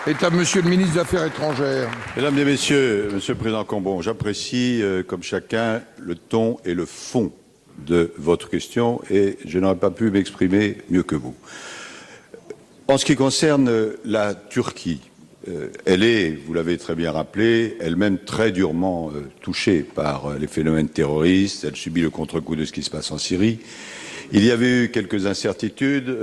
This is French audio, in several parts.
est à Monsieur le ministre des Affaires étrangères. Mesdames et Messieurs, Monsieur le Président Cambon, j'apprécie, comme chacun, le ton et le fond de votre question et je n'aurais pas pu m'exprimer mieux que vous. En ce qui concerne la Turquie, elle est, vous l'avez très bien rappelé, elle-même très durement touchée par les phénomènes terroristes. Elle subit le contre-coup de ce qui se passe en Syrie. Il y avait eu quelques incertitudes.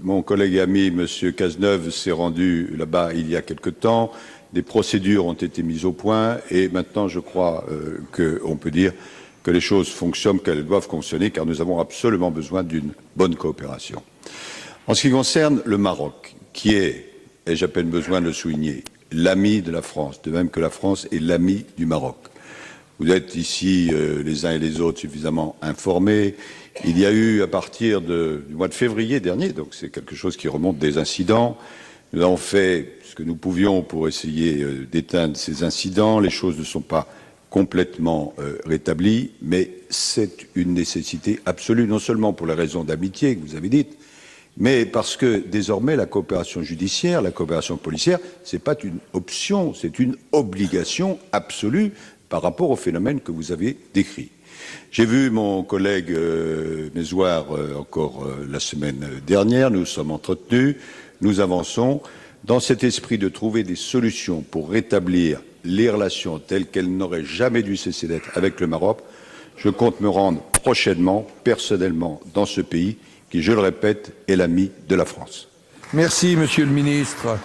Mon collègue et ami, M. Cazeneuve, s'est rendu là-bas il y a quelque temps. Des procédures ont été mises au point et maintenant, je crois qu'on peut dire que les choses fonctionnent, qu'elles doivent fonctionner, car nous avons absolument besoin d'une bonne coopération. En ce qui concerne le Maroc, qui est, ai-je à peine besoin de le souligner, l'ami de la France, de même que la France est l'ami du Maroc. Vous êtes ici, les uns et les autres, suffisamment informés. Il y a eu, à partir du mois de février dernier, donc c'est quelque chose qui remonte des incidents, nous avons fait ce que nous pouvions pour essayer d'éteindre ces incidents. Les choses ne sont pas complètement rétablies, mais c'est une nécessité absolue, non seulement pour les raisons d'amitié que vous avez dites, mais parce que désormais la coopération judiciaire, la coopération policière, ce n'est pas une option, c'est une obligation absolue par rapport au phénomène que vous avez décrit. J'ai vu mon collègue Mézouard encore la semaine dernière, nous sommes entretenus, nous avançons dans cet esprit de trouver des solutions pour rétablir les relations telles qu'elles n'auraient jamais dû cesser d'être avec le Maroc. Je compte me rendre prochainement, personnellement, dans ce pays qui, je le répète, est l'ami de la France. Merci, Monsieur le ministre.